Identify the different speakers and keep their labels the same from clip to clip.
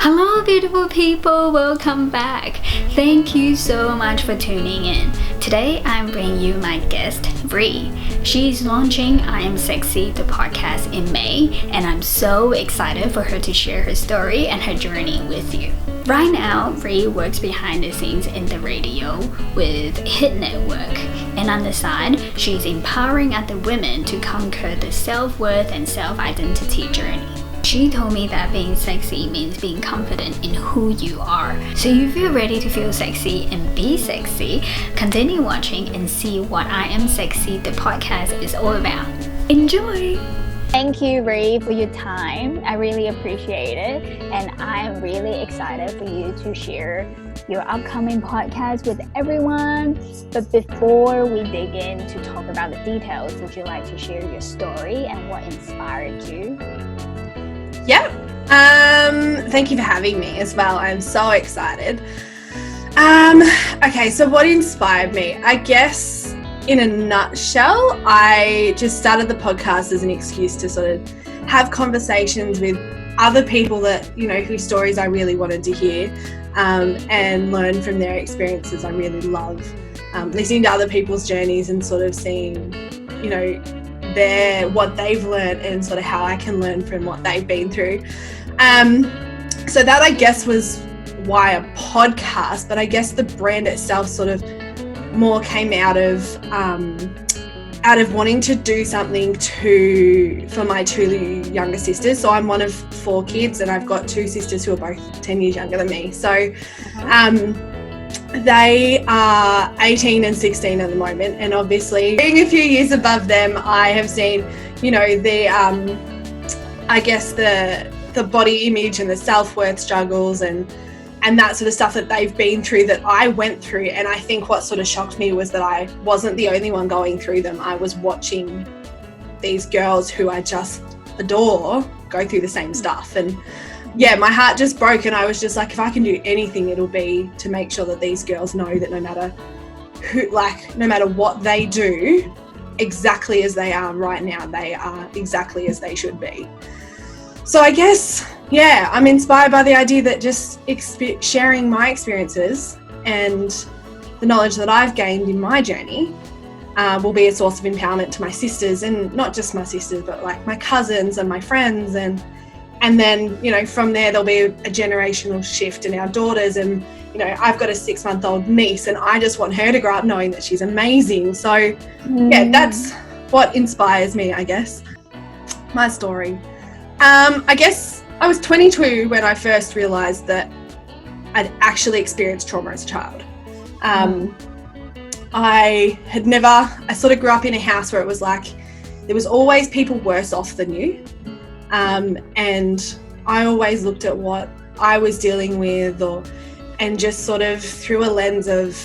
Speaker 1: Hello beautiful people, welcome back. Thank you so much for tuning in. Today I'm bringing you my guest, Ree. She's launching I Am Sexy, the podcast in May, and I'm so excited for her to share her story and her journey with you. Right now, Ree works behind the scenes in the radio with Hit Network, and on the side, she's empowering other women to conquer the self-worth and self-identity journey. She told me that being sexy means being confident in who you are. So if you're ready to feel sexy and be sexy, continue watching and see what I Am Sexy, the podcast is all about. Enjoy! Thank you, Ree, for your time. I really appreciate it. And I'm really excited for you to share your upcoming podcast with everyone. But before we dig in to talk about the details, would you like to share your story and what inspired you?
Speaker 2: Yeah. Thank you for having me as well. I'm so excited. Okay, so what inspired me? I guess in a nutshell, I just started the podcast as an excuse to sort of have conversations with other people that, you know, whose stories I really wanted to hear, and learn from their experiences. I really love listening to other people's journeys and sort of seeing, you know, what they've learned and sort of how I can learn from what they've been through. So that, I guess, was why a podcast, but I guess the brand itself sort of more came out of wanting to do something for my two younger sisters. So I'm one of 4 kids and I've got 2 sisters who are both 10 years younger than me. So they are 18 and 16 at the moment, and obviously being a few years above them, I have seen, you know, the I guess the body image and the self-worth struggles and that sort of stuff that they've been through that I went through. And I think what sort of shocked me was that I wasn't the only one going through them. I was watching these girls who I just adore go through the same stuff. And yeah, my heart just broke, and I was just like, if I can do anything, it'll be to make sure that these girls know that no matter what they do, exactly as they are right now, they are exactly as they should be. So I guess, yeah, I'm inspired by the idea that just sharing my experiences and the knowledge that I've gained in my journey will be a source of empowerment to my sisters, and not just my sisters, but like my cousins and my friends, and then, you know, from there there'll be a generational shift in our daughters. And, you know, I've got a 6-month-old niece and I just want her to grow up knowing that she's amazing. So yeah, that's what inspires me, I guess. My story. I guess I was 22 when I first realised that I'd actually experienced trauma as a child. I sort of grew up in a house where it was like there was always people worse off than you. And I always looked at what I was dealing with and just sort of through a lens of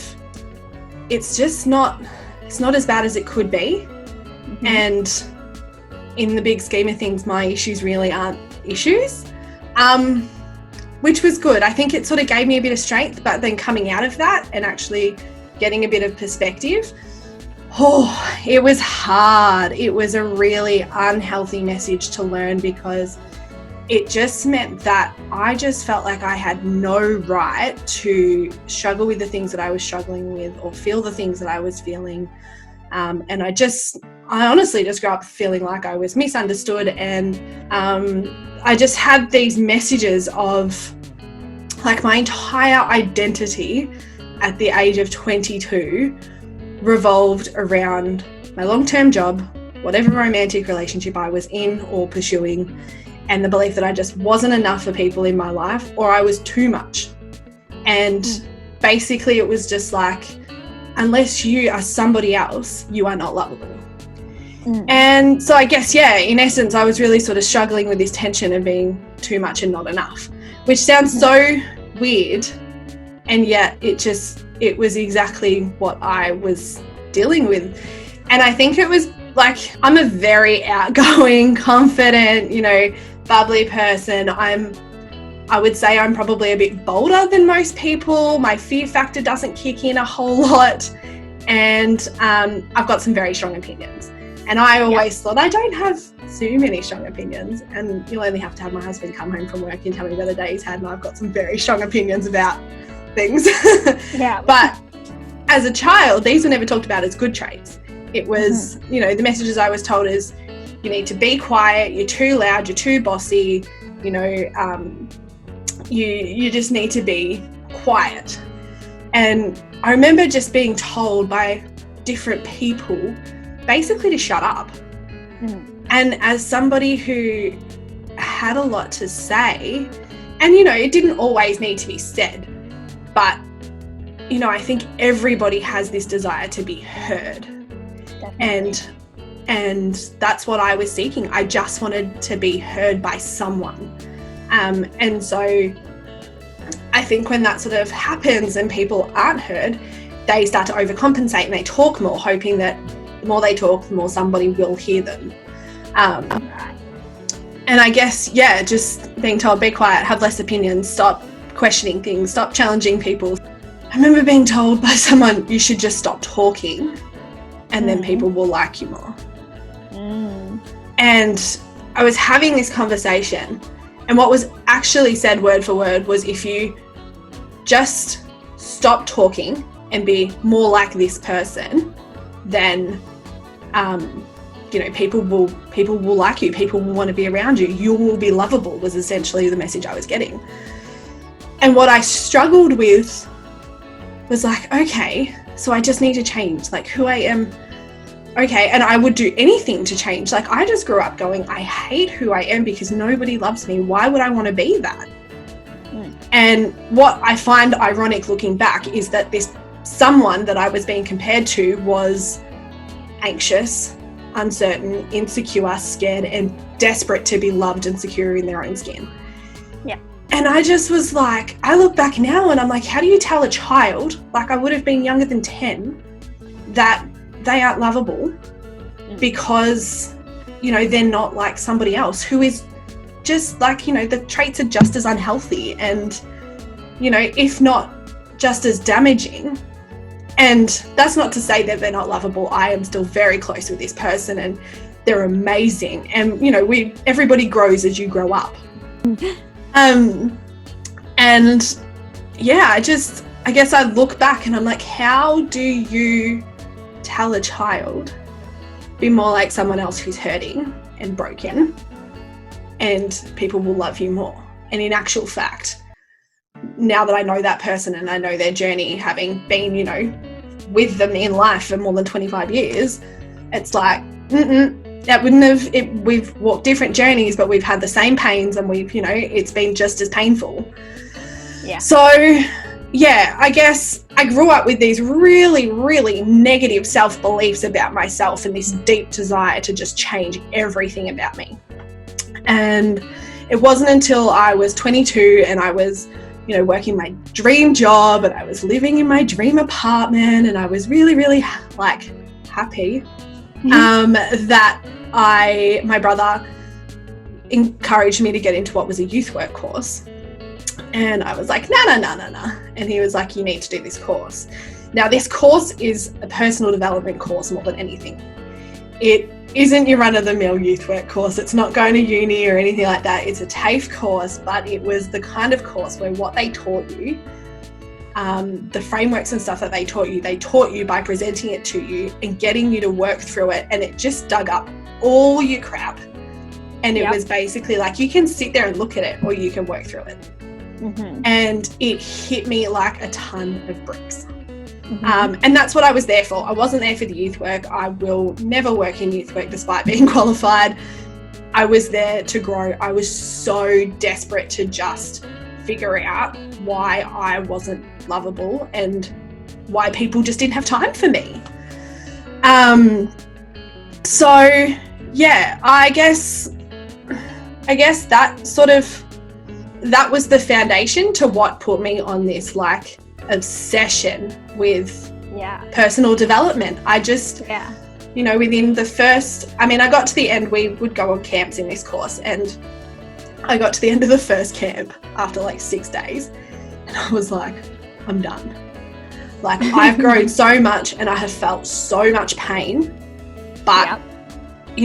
Speaker 2: it's not as bad as it could be. Mm-hmm. And in the big scheme of things, my issues really aren't issues, which was good. I think it sort of gave me a bit of strength, but then coming out of that and actually getting a bit of perspective, it was hard. It was a really unhealthy message to learn, because it just meant that I just felt like I had no right to struggle with the things that I was struggling with or feel the things that I was feeling. And I honestly just grew up feeling like I was misunderstood. And I just had these messages of like my entire identity at the age of 22 revolved around my long-term job, whatever romantic relationship I was in or pursuing, and the belief that I just wasn't enough for people in my life, or I was too much. And basically it was just like, unless you are somebody else, you are not lovable. And so I guess, yeah, in essence, I was really sort of struggling with this tension of being too much and not enough, which sounds so weird. And yet it was exactly what I was dealing with. And I think it was like, I'm a very outgoing, confident, you know, bubbly person. I would say I'm probably a bit bolder than most people. My fear factor doesn't kick in a whole lot. And I've got some very strong opinions. And I always thought I don't have too many strong opinions, and you'll only have to have my husband come home from work and tell me about the day he's had, and I've got some very strong opinions about things.
Speaker 1: Yeah.
Speaker 2: But as a child, these were never talked about as good traits. It was, you know, the messages I was told is, you need to be quiet, you're too loud, you're too bossy, you know, you just need to be quiet. And I remember just being told by different people basically to shut up. And as somebody who had a lot to say, and, you know, it didn't always need to be said, but, you know, I think everybody has this desire to be heard. Definitely. And that's what I was seeking. I just wanted to be heard by someone. And so I think when that sort of happens and people aren't heard, they start to overcompensate and they talk more, hoping that the more they talk, the more somebody will hear them. And I guess, yeah, just being told, be quiet, have less opinions, stop questioning things, stop challenging people. I remember being told by someone, you should just stop talking and then people will like you more. And I was having this conversation, and what was actually said word for word was, if you just stop talking and be more like this person, then you know, people will like you, people will want to be around you, you will be lovable, was essentially the message I was getting. And what I struggled with was like, okay, so I just need to change, like, who I am. Okay, and I would do anything to change. Like, I just grew up going, I hate who I am because nobody loves me. Why would I want to be that? And what I find ironic looking back is that this someone that I was being compared to was anxious, uncertain, insecure, scared, and desperate to be loved and secure in their own skin.
Speaker 1: Yeah.
Speaker 2: And I just was like, I look back now and I'm like, how do you tell a child, like I would have been younger than 10, that they aren't lovable because, you know, they're not like somebody else who is just like, you know, the traits are just as unhealthy and, you know, if not just as damaging. And that's not to say that they're not lovable. I am still very close with this person and they're amazing. And, you know, everybody grows as you grow up. And yeah, I guess I look back and I'm like, how do you tell a child be more like someone else who's hurting and broken and people will love you more? And in actual fact, now that I know that person and I know their journey, having been, you know, with them in life for more than 25 years, it's like, that wouldn't have, we've walked different journeys, but we've had the same pains and we've, you know, it's been just as painful. Yeah. So yeah, I guess I grew up with these really, really negative self-beliefs about myself and this deep desire to just change everything about me. And it wasn't until I was 22 and I was, you know, working my dream job and I was living in my dream apartment and I was really, really like happy, that my brother encouraged me to get into what was a youth work course. And I was like, no. And he was like, you need to do this course. Now, this course is a personal development course more than anything. It isn't your run-of-the-mill youth work course. It's not going to uni or anything like that. It's a TAFE course, but it was the kind of course where what they taught you, the frameworks and stuff that they taught you by presenting it to you and getting you to work through it. And it just dug up all your crap. And it was basically like, you can sit there and look at it or you can work through it. And it hit me like a ton of bricks. And that's what I was there for. I wasn't there for the youth work. I will never work in youth work despite being qualified. I was there to grow. I was so desperate to just figure out why I wasn't lovable and why people just didn't have time for me. So yeah, I guess that was the foundation to what put me on this like obsession with personal development. I just, you know, within the first, I got to the end, we would go on camps in this course, and I got to the end of the first camp after like 6 days and I was like, I'm done. Like, I've grown so much and I have felt so much pain, but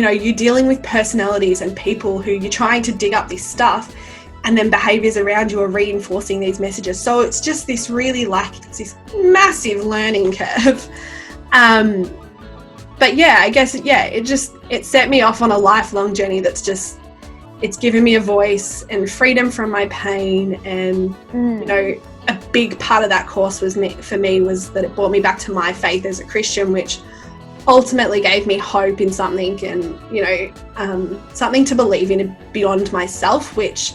Speaker 2: you're dealing with personalities and people who you're trying to dig up this stuff, and then behaviors around you are reinforcing these messages. So it's just this really it's this massive learning curve. But yeah, I guess, it set me off on a lifelong journey it's given me a voice and freedom from my pain. And, a big part of that course was that it brought me back to my faith as a Christian, which ultimately gave me hope in something and, something to believe in beyond myself, which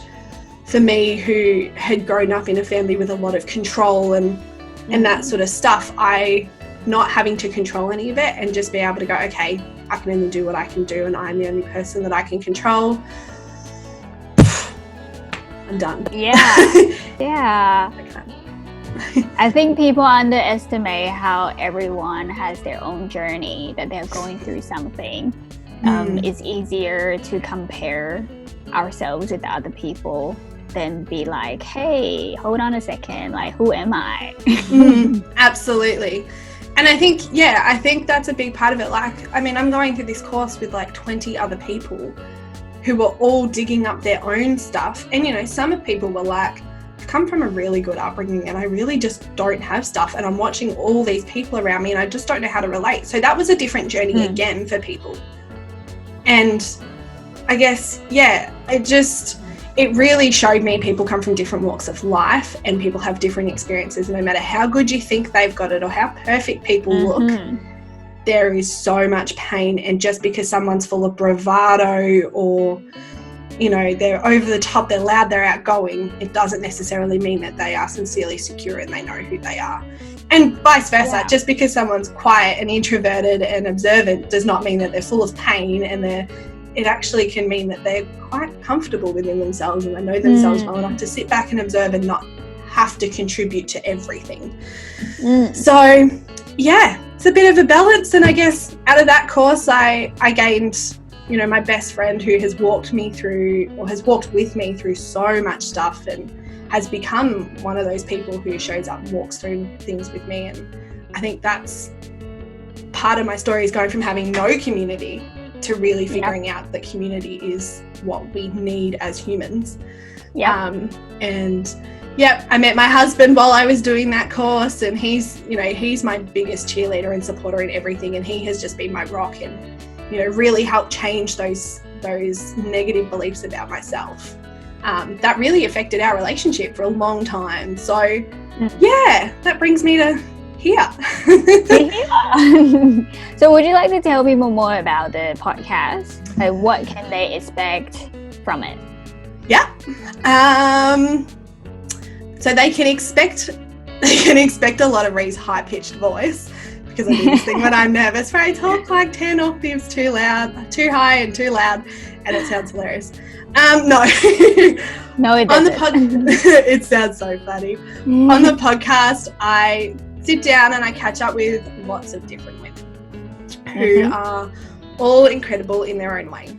Speaker 2: for me, who had grown up in a family with a lot of control and that sort of stuff, not having to control any of it and just be able to go, okay, I can only do what I can do and I'm the only person that I can control. I'm done.
Speaker 3: Yeah. Yeah. I think people underestimate how everyone has their own journey, that they're going through something. It's easier to compare ourselves with other people than be like, hey, hold on a second, like, who am I?
Speaker 2: Absolutely. And I think that's a big part of it. Like, I mean, I'm going through this course with like 20 other people who are all digging up their own stuff. And, some of people were like, I've come from a really good upbringing and I really just don't have stuff. And I'm watching all these people around me and I just don't know how to relate. So that was a different journey again for people. And I guess, it really showed me people come from different walks of life and people have different experiences. No matter how good you think they've got it or how perfect people look, there is so much pain. And just because someone's full of bravado or, they're over the top, they're loud, they're outgoing, it doesn't necessarily mean that they are sincerely secure and they know who they are. And vice versa. Yeah. Just because someone's quiet and introverted and observant does not mean that they're full of pain, and it actually can mean that they're quite comfortable within themselves and they know themselves well enough to sit back and observe and not have to contribute to everything. So, it's a bit of a balance. And I guess out of that course, I gained, my best friend who has walked with me through so much stuff and has become one of those people who shows up and walks through things with me. And I think that's part of my story, is going from having no community to really figuring out that community is what we need as humans. I met my husband while I was doing that course, and he's my biggest cheerleader and supporter in everything, and he has just been my rock and, really helped change those negative beliefs about myself. That really affected our relationship for a long time. So, that brings me to here.
Speaker 3: So would you like to tell people more about the podcast? Like, what can they expect from it?
Speaker 2: So they can expect a lot of Ree's high-pitched voice, because I do this thing when I'm nervous where I talk like 10 octaves too high and too loud, and it sounds hilarious. No.
Speaker 3: No, it doesn't.
Speaker 2: It sounds so funny. On the podcast, I sit down and I catch up with lots of different women who are all incredible in their own way.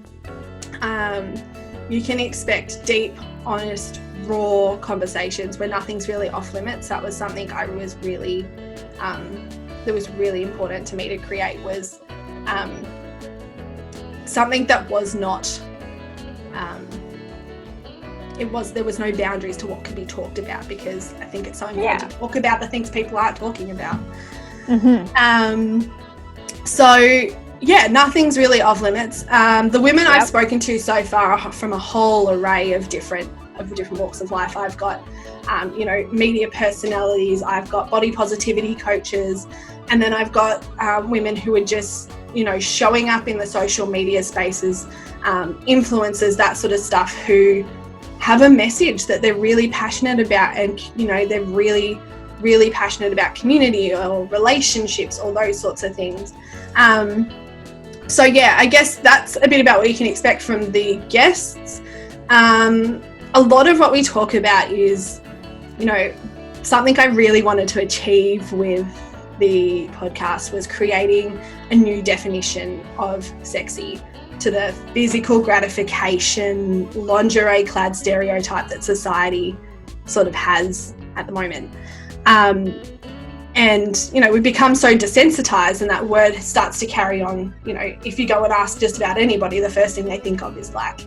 Speaker 2: You can expect deep, honest, raw conversations where nothing's really off limits. That was something that was really important to me to create, was something that was not there was no boundaries to what could be talked about, because I think it's so important to talk about the things people aren't talking about. Nothing's really off limits. The women I've spoken to so far are from a whole array of different walks of life. I've got media personalities, I've got body positivity coaches, and then I've got women who are just showing up in the social media spaces, influencers, that sort of stuff, who have a message that they're really passionate about, and they're really, really passionate about community or relationships or those sorts of things. I guess that's a bit about what you can expect from the guests. A lot of what we talk about is, something I really wanted to achieve with the podcast was creating a new definition of sexy to the physical gratification, lingerie-clad stereotype that society sort of has at the moment. And, you know, we become so desensitized, and that word starts to carry on. You know, if you go and ask just about anybody, the first thing they think of is like,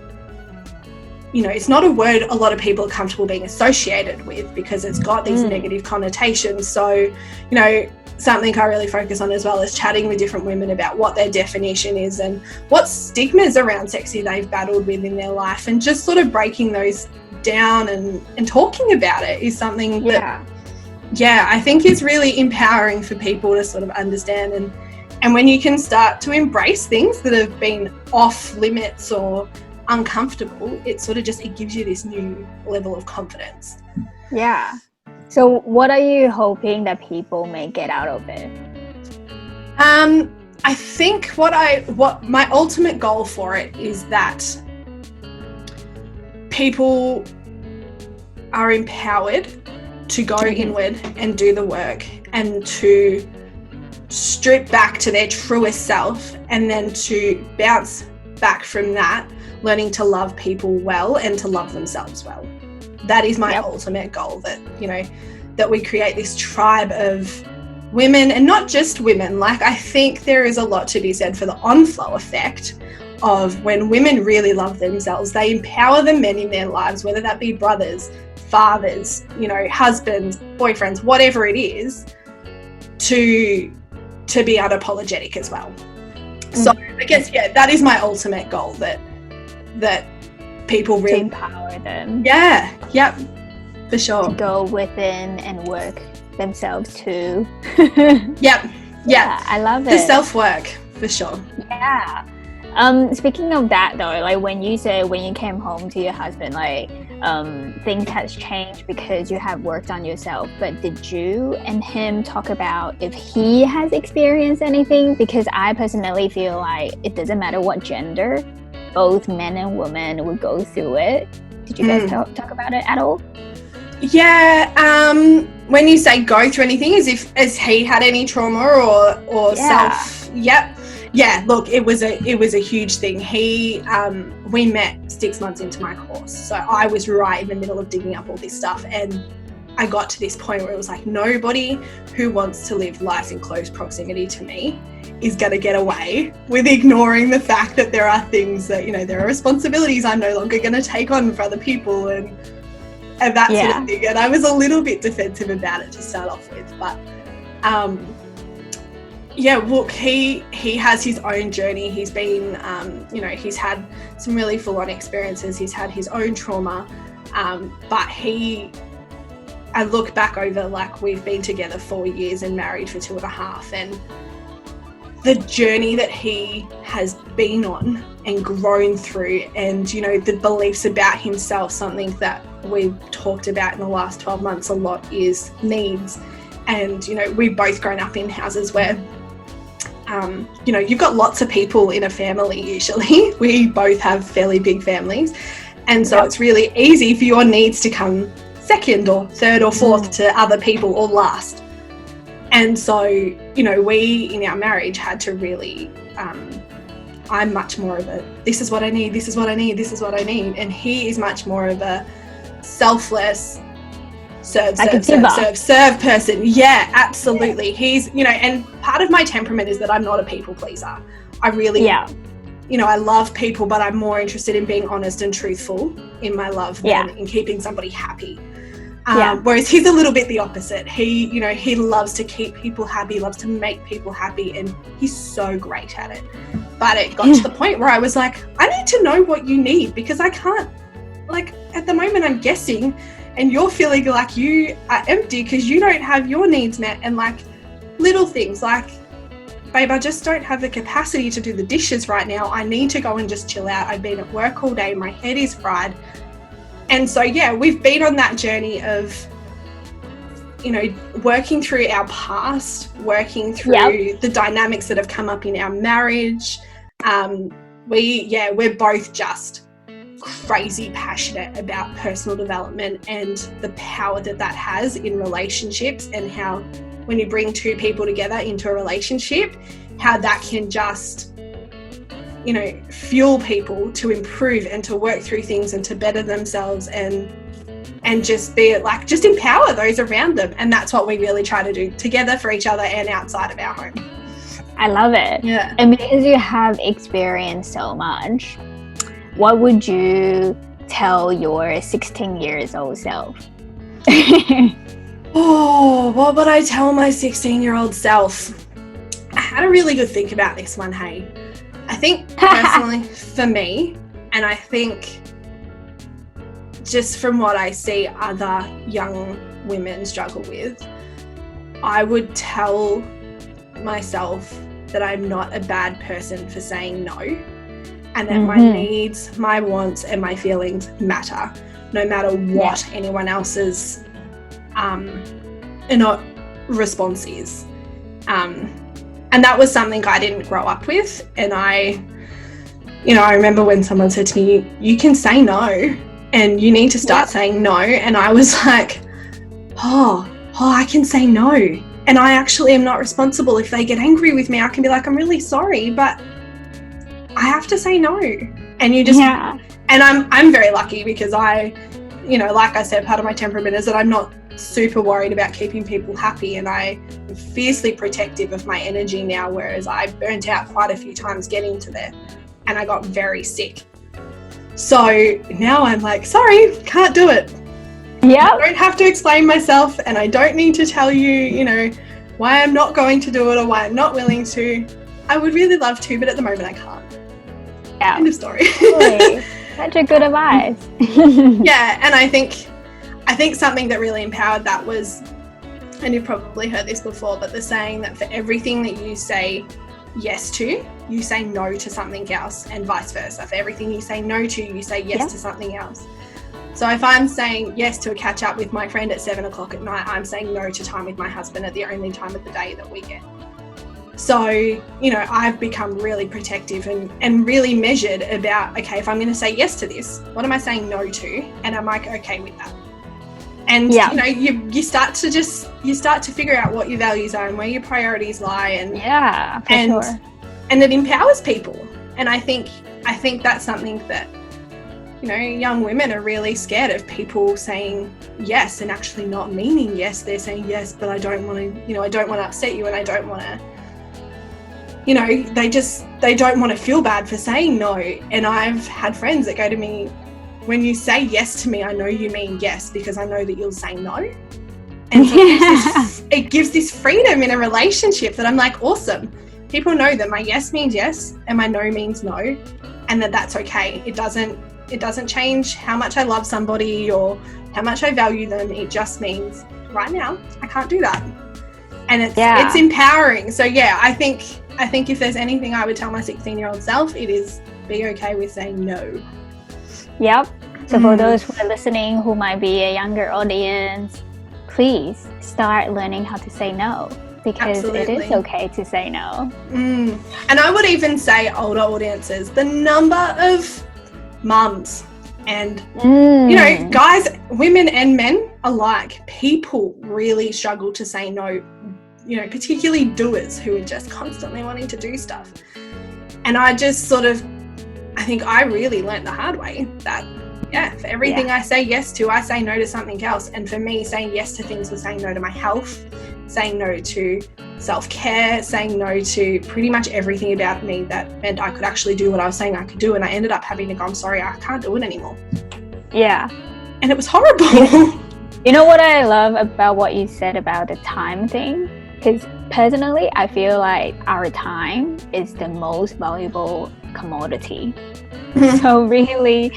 Speaker 2: you know, it's not a word a lot of people are comfortable being associated with because it's got these negative connotations. So, you know, something I really focus on as well is chatting with different women about what their definition is and what stigmas around sexy they've battled with in their life, and just sort of breaking those down and talking about it is something that, I think is really empowering for people to sort of understand. And when you can start to embrace things that have been off limits or uncomfortable, it sort of just, it gives you this new level of confidence.
Speaker 3: Yeah. So what are you hoping that people may get out of it?
Speaker 2: I think what my ultimate goal for it is that people are empowered to go inward and do the work, and to strip back to their truest self, and then to bounce back from that, learning to love people well and to love themselves well. That is my ultimate goal, that, you know, that we create this tribe of women, and not just women. Like, I think there is a lot to be said for the on-flow effect of when women really love themselves, they empower the men in their lives, whether that be brothers, fathers, you know, husbands, boyfriends, whatever it is, to be unapologetic as well. So I guess, that is my ultimate goal, that people really
Speaker 3: to empower them.
Speaker 2: For sure.
Speaker 3: To go within and work themselves too.
Speaker 2: Yeah,
Speaker 3: I love it.
Speaker 2: The self-work, for sure.
Speaker 3: Yeah. Speaking of that though, like when you came home to your husband, like things has changed because you have worked on yourself, but did you and him talk about if he has experienced anything? Because I personally feel like it doesn't matter what gender, both men and women would go through it. Did you guys talk about it at all?
Speaker 2: Yeah, when you say go through anything, as he had any trauma or self. Yeah, look, it was a huge thing. We met 6 months into my course, so I was right in the middle of digging up all this stuff, and I got to this point where it was like, nobody who wants to live life in close proximity to me is going to get away with ignoring the fact that there are things that, you know, there are responsibilities I'm no longer going to take on for other people and that sort of thing. And I was a little bit defensive about it to start off with, but look, he has his own journey. He's been, you know, he's had some really full-on experiences. He's had his own trauma, but I look back over, like, we've been together 4 years and married for 2.5, and the journey that he has been on and grown through, and, you know, the beliefs about himself, something that we've talked about in the last 12 months a lot is needs. And, you know, we've both grown up in houses where, you know, you've got lots of people in a family usually. We both have fairly big families. And so it's really easy for your needs to come second or third or fourth to other people, or last. And so, you know, we in our marriage had to really, I'm much more of a, this is what I need, this is what I need, this is what I need. And he is much more of a selfless, serve person. Yeah, absolutely. He's, you know, and part of my temperament is that I'm not a people pleaser. I really, you know, I love people, but I'm more interested in being honest and truthful in my love than in keeping somebody happy. Whereas he's a little bit the opposite. He, you know, he loves to keep people happy, loves to make people happy, and he's so great at it. But it got to the point where I was like, I need to know what you need, because I can't, like, at the moment I'm guessing, and you're feeling like you are empty because you don't have your needs met, and like little things like, babe, I just don't have the capacity to do the dishes right now. I need to go and just chill out. I've been at work all day. My head is fried. And so, yeah, we've been on that journey of, you know, working through our past, working through the dynamics that have come up in our marriage. We're both just crazy passionate about personal development and the power that has in relationships, and how when you bring two people together into a relationship, how that can just, you know, fuel people to improve and to work through things and to better themselves and and just be like, just empower those around them. And that's what we really try to do together for each other and outside of our home.
Speaker 3: I love it.
Speaker 2: Yeah.
Speaker 3: And because you have experienced so much, what would you tell your 16 years old self?
Speaker 2: Oh, what would I tell my 16-year-old self? I had a really good think about this one, hey. I think personally for me, and I think just from what I see other young women struggle with, I would tell myself that I'm not a bad person for saying no, and that my needs, my wants, and my feelings matter, no matter what anyone else's response is. And that was something I didn't grow up with. And I remember when someone said to me, you can say no and you need to start saying no. And I was like, oh, I can say no. And I actually am not responsible. If they get angry with me, I can be like, I'm really sorry, but I have to say no. And you just, and I'm very lucky because I, like I said, part of my temperament is that I'm not super worried about keeping people happy, and I am fiercely protective of my energy now, whereas I burnt out quite a few times getting to there and I got very sick. So now I'm like, sorry, can't do it. Yeah. I don't have to explain myself, and I don't need to tell you, why I'm not going to do it or why I'm not willing to. I would really love to, but at the moment I can't. Yeah. End of story.
Speaker 3: Really? Such a good advice.
Speaker 2: Yeah, and I think something that really empowered that was, and you've probably heard this before, but the saying that for everything that you say yes to, you say no to something else, and vice versa. For everything you say no to, you say yes to something else. So if I'm saying yes to a catch up with my friend at 7 o'clock at night, I'm saying no to time with my husband at the only time of the day that we get. So, I've become really protective and really measured about, okay, if I'm going to say yes to this, what am I saying no to? And am I okay with that? And, you start to figure out what your values are and where your priorities lie. And
Speaker 3: sure.
Speaker 2: And it empowers people. And I think that's something that, young women are really scared of, people saying yes and actually not meaning yes. They're saying yes, but I don't want to, I don't want to upset you, and I don't want to, they don't want to feel bad for saying no. And I've had friends that go to me, when you say yes to me, I know you mean yes, because I know that you'll say no. And so it gives this freedom in a relationship that I'm like, awesome. People know that my yes means yes and my no means no, and that's okay. It doesn't change how much I love somebody or how much I value them. It just means right now I can't do that. And it's empowering. So I think if there's anything I would tell my 16-year-old self, it is be okay with saying no.
Speaker 3: Yep. So for those who are listening who might be a younger audience, please start learning how to say no, because it is okay to say no.
Speaker 2: And I would even say older audiences, the number of mums and, guys, women and men alike, people really struggle to say no, particularly doers who are just constantly wanting to do stuff. And I just I think I really learned the hard way that, for everything I say yes to, I say no to something else. And for me, saying yes to things was saying no to my health, saying no to self-care, saying no to pretty much everything about me that meant I could actually do what I was saying I could do. And I ended up having to go, I'm sorry, I can't do it anymore.
Speaker 3: Yeah.
Speaker 2: And it was horrible.
Speaker 3: You know what I love about what you said about the time thing? Because personally, I feel like our time is the most valuable commodity. So really,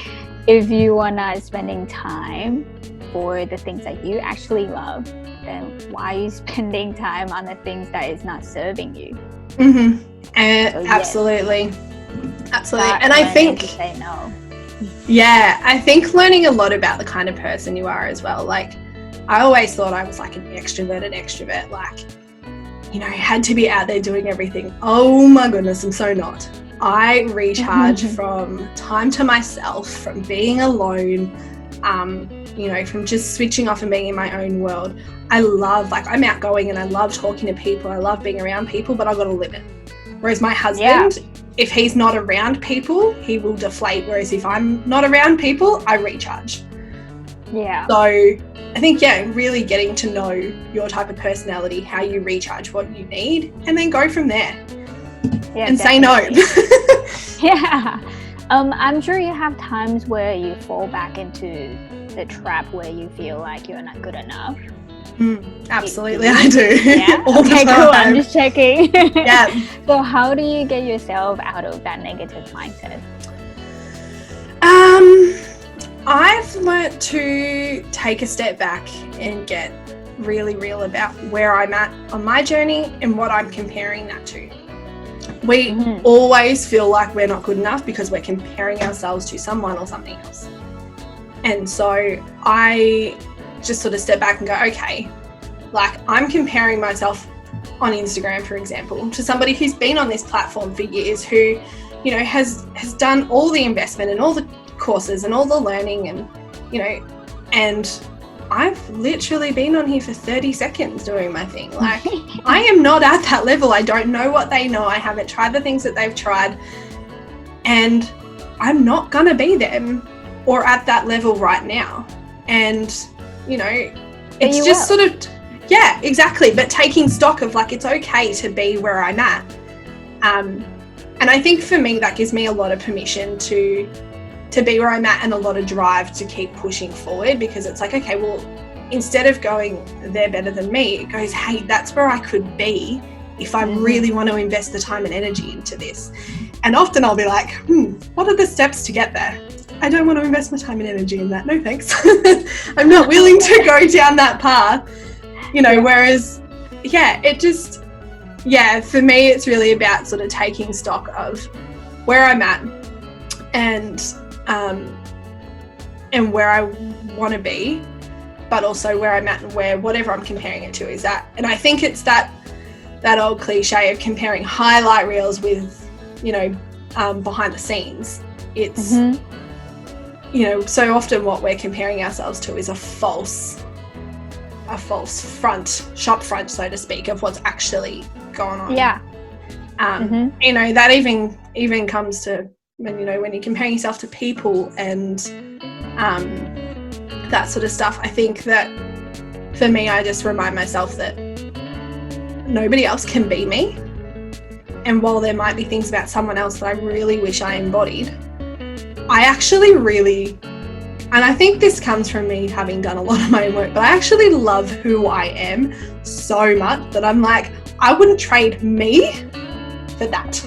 Speaker 3: if you are not spending time for the things that you actually love, then why are you spending time on the things that is not serving you?
Speaker 2: Absolutely. And I think
Speaker 3: say no.
Speaker 2: I think learning a lot about the kind of person you are as well. Like, I always thought I was like an extrovert, like, had to be out there doing everything. Oh my goodness, I'm so not. I recharge from time to myself, from being alone, from just switching off and being in my own world. I'm outgoing and I love talking to people. I love being around people, but I've got a limit. Whereas my husband, if he's not around people, he will deflate. Whereas if I'm not around people, I recharge.
Speaker 3: Yeah.
Speaker 2: So I think, really getting to know your type of personality, how you recharge what you need, and then go from there.
Speaker 3: Yeah,
Speaker 2: and
Speaker 3: definitely.
Speaker 2: say no.
Speaker 3: Yeah. I'm sure you have times where you fall back into the trap where you feel like you're not good enough.
Speaker 2: Absolutely, I do.
Speaker 3: Yeah.
Speaker 2: All the
Speaker 3: Okay,
Speaker 2: time.
Speaker 3: cool. I'm just checking.
Speaker 2: Yeah.
Speaker 3: So how do you get yourself out of that negative mindset?
Speaker 2: I've learnt to take a step back and get really real about where I'm at on my journey and what I'm comparing that to. We always feel like we're not good enough because we're comparing ourselves to someone or something else. And so I just sort of step back and go, okay, like I'm comparing myself on Instagram, for example, to somebody who's been on this platform for years, who, you know, has done all the investment and all the courses and all the learning, and, you know, and I've literally been on here for 30 seconds doing my thing. Like, I am not at that level. I don't know what they know. I haven't tried the things that they've tried, and I'm not gonna be them or at that level right now. And, you know, it's just sort of, yeah, exactly. But taking stock of, like, it's okay to be where I'm at. And I think for me, that gives me a lot of permission to be where I'm at, and a lot of drive to keep pushing forward, because it's like, okay, well, instead of going, they're better than me, it goes, hey, that's where I could be if I really want to invest the time and energy into this. And often I'll be like, what are the steps to get there? I don't want to invest my time and energy in that. No, thanks. I'm not willing to go down that path, you know, whereas, for me, it's really about sort of taking stock of where I'm at and where I want to be, but also where I'm at and where whatever I'm comparing it to is at. And I think it's that old cliche of comparing highlight reels with, you know, behind the scenes. It's, you know, so often what we're comparing ourselves to is a false shop front, so to speak, of what's actually going on.
Speaker 3: Yeah.
Speaker 2: You know, that even comes to when, you know, when you're comparing yourself to people and that sort of stuff. I think that for me, I just remind myself that nobody else can be me. And while there might be things about someone else that I really wish I embodied, I actually really, and I think this comes from me having done a lot of my own work, but I actually love who I am so much that I'm like, I wouldn't trade me for that.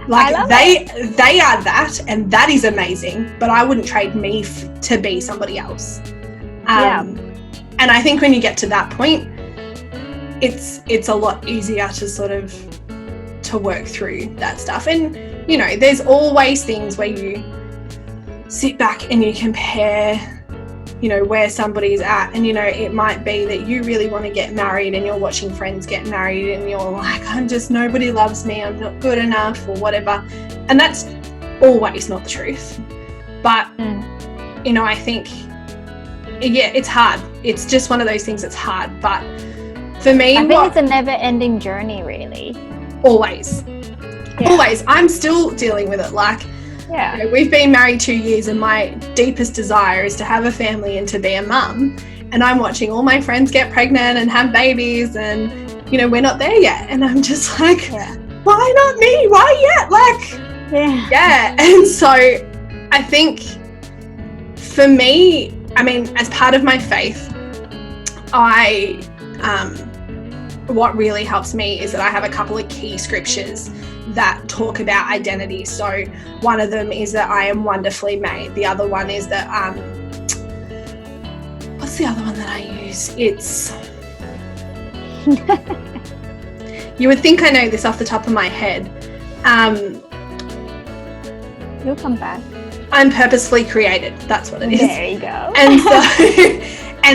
Speaker 2: Like, they are that, and that is amazing, but I wouldn't trade me to be somebody else. And I think when you get to that point, it's a lot easier to sort of to work through that stuff. And, you know, there's always things where you sit back and you compare, you know, where somebody's at, and, you know, it might be that you really want to get married and you're watching friends get married and you're like, nobody loves me, I'm not good enough, or whatever. And that's always not the truth. But, you know, I think, it's hard. It's just one of those things that's hard. But for me,
Speaker 3: I think it's a never-ending journey, really.
Speaker 2: Always. I'm still dealing with it. Like, you know, we've been married 2 years, and my deepest desire is to have a family and to be a mum. And I'm watching all my friends get pregnant and have babies, and, you know, we're not there yet. And I'm just like, why not me? Why yet? Like, And so I think for me, I mean, as part of my faith, what really helps me is that I have a couple of key scriptures that talk about identity. So one of them is that I am wonderfully made. The other one is that, what's the other one that I use? It's, you would think I know this off the top of my head.
Speaker 3: You'll come back.
Speaker 2: I'm purposefully created. That's what it is.
Speaker 3: There you go.
Speaker 2: And so,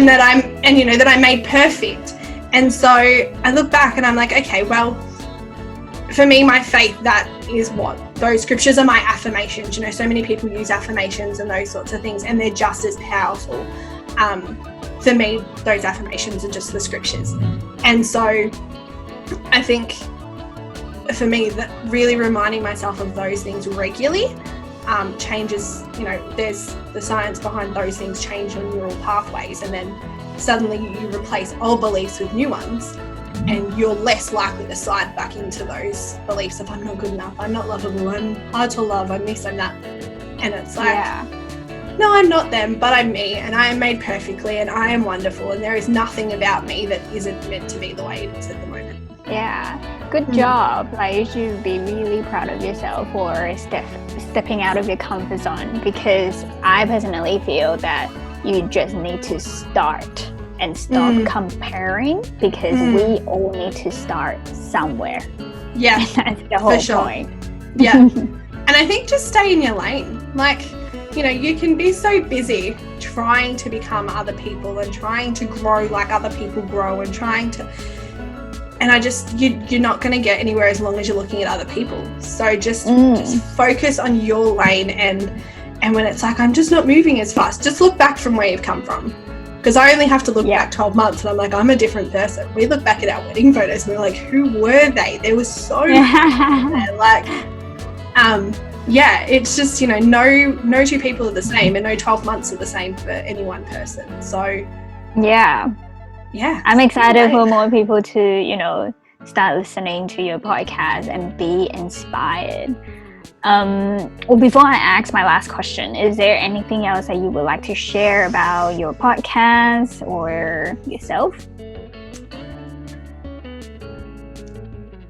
Speaker 2: that I'm made perfect. And so I look back and I'm like, okay, well, for me, my faith, that is what those scriptures are, my affirmations. You know, so many people use affirmations and those sorts of things, and they're just as powerful. For me, those affirmations are just the scriptures. And so I think for me, that really reminding myself of those things regularly changes, there's the science behind those things change your neural pathways, and then suddenly you replace old beliefs with new ones, and you're less likely to slide back into those beliefs of I'm not good enough, I'm not lovable, I'm hard to love, I'm this, I'm that. And it's like, no, I'm not them, but I'm me, and I am made perfectly, and I am wonderful, and there is nothing about me that isn't meant to be the way it is at the moment.
Speaker 3: Yeah, good job. Like, you should be really proud of yourself for stepping out of your comfort zone, because I personally feel that you just need to start and stop comparing, because we all need to start somewhere.
Speaker 2: Yeah,
Speaker 3: that's the whole point.
Speaker 2: Yeah. And I think just stay in your lane. Like, you can be so busy trying to become other people and trying to grow like other people grow and you're not going to get anywhere as long as you're looking at other people. So just focus on your lane, and when it's like, I'm just not moving as fast, just look back from where you've come from. Because I only have to look back 12 months, and I'm like, I'm a different person. We look back at our wedding photos and we're like, who were they? There was so like, it's just, no two people are the same, and no 12 months are the same for any one person. So I'm excited
Speaker 3: for more people to, start listening to your podcast and be inspired. Well, before I ask my last question, is there anything else that you would like to share about your podcast or yourself?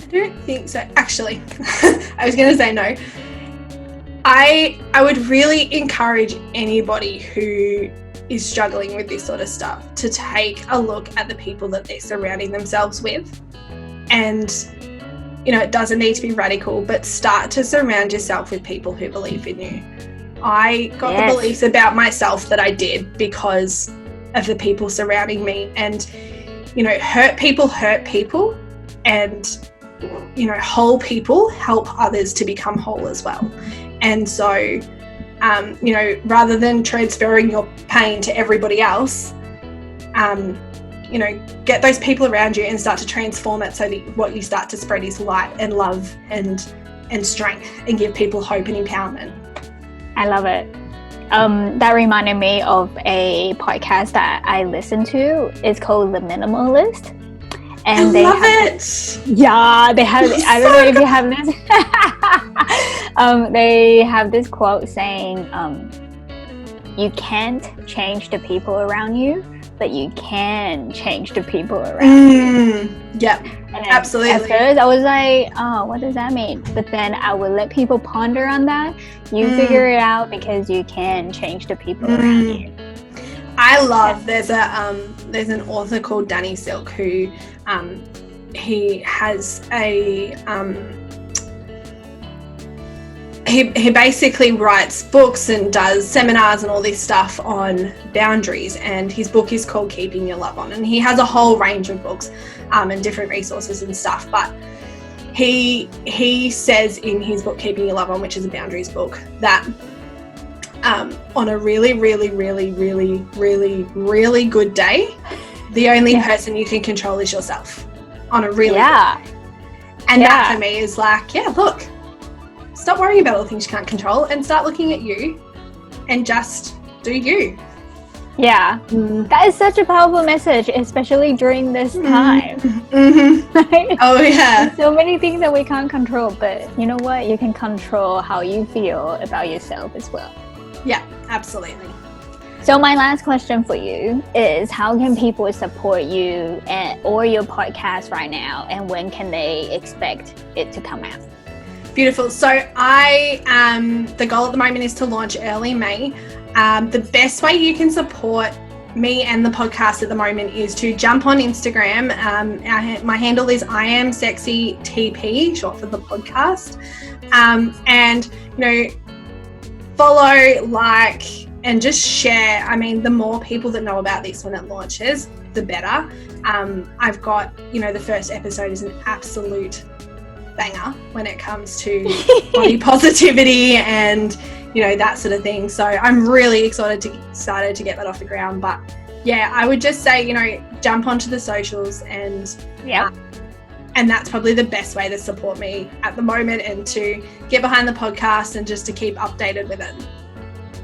Speaker 2: I don't think so. Actually, I was going to say no. I would really encourage anybody who is struggling with this sort of stuff to take a look at the people that they're surrounding themselves with. And it doesn't need to be radical, but start to surround yourself with people who believe in you. I got the beliefs about myself that I did because of the people surrounding me. And, hurt people, and, whole people help others to become whole as well. And so, rather than transferring your pain to everybody else, get those people around you and start to transform it so that what you start to spread is light and love and strength, and give people hope and empowerment.
Speaker 3: I love it. That reminded me of a podcast that I listened to. It's called The Minimalist. And
Speaker 2: I love it.
Speaker 3: Yeah, they have. I don't know if you have this. They have this quote saying, "You can't change the people around you, but you can change the people around you."
Speaker 2: Yeah, absolutely.
Speaker 3: At first, I was like, "Oh, what does that mean?" But then I would let people ponder on that. You figure it out, because you can change the people around you.
Speaker 2: I love. There's an author called Danny Silk who, he has a he basically writes books and does seminars and all this stuff on boundaries, and his book is called Keeping Your Love On, and he has a whole range of books and different resources and stuff, but he says in his book Keeping Your Love On, which is a boundaries book, that on a really, really, really, really, really, really good day, the only person you can control is yourself. On a really good day. And that for me is like, look, stop worrying about all the things you can't control and start looking at you and just do you.
Speaker 3: Yeah, that is such a powerful message, especially during this time. Right?
Speaker 2: Oh yeah.
Speaker 3: There's so many things that we can't control, but you know what? You can control how you feel about yourself as well.
Speaker 2: Yeah, absolutely.
Speaker 3: So my last question for you is, how can people support you or your podcast right now, and when can they expect it to come out?
Speaker 2: Beautiful. So the goal at the moment is to launch early May. The best way you can support me and the podcast at the moment is to jump on Instagram. My handle is IamSexyTP, short for the podcast. And, follow, like, and just share. I mean, the more people that know about this when it launches, the better. I've got, the first episode is an absolute banger when it comes to body positivity and, that sort of thing. So I'm really excited to get that off the ground. But yeah, I would just say, jump onto the socials and And that's probably the best way to support me at the moment and to get behind the podcast and just to keep updated with it.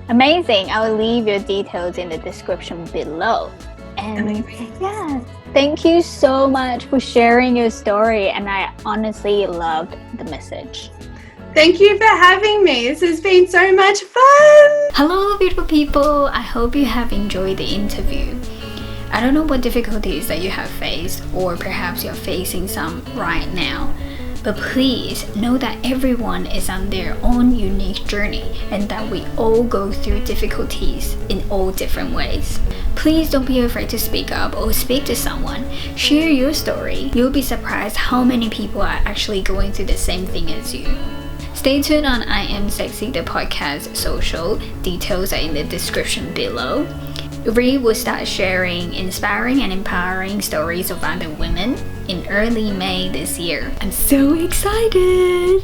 Speaker 3: Amazing. I will leave your details in the description below. And yes, thank you so much for sharing your story. And I honestly loved the message.
Speaker 2: Thank you for having me. This has been so much fun.
Speaker 1: Hello, beautiful people. I hope you have enjoyed the interview. I don't know what difficulties that you have faced, or perhaps you're facing some right now. But please know that everyone is on their own unique journey and that we all go through difficulties in all different ways. Please don't be afraid to speak up or speak to someone. Share your story. You'll be surprised how many people are actually going through the same thing as you. Stay tuned on I Am Sexy, the podcast social. Details are in the description below. Ree will start sharing inspiring and empowering stories of other women in early May this year. I'm so excited!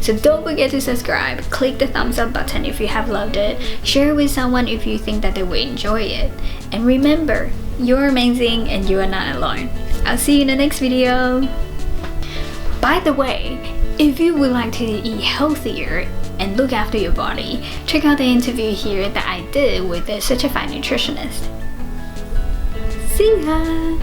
Speaker 1: So don't forget to subscribe, click the thumbs up button if you have loved it, share with someone if you think that they will enjoy it. And remember, you're amazing and you are not alone. I'll see you in the next video. By the way, if you would like to eat healthier and look after your body, check out the interview here that I did with a certified nutritionist. See ya!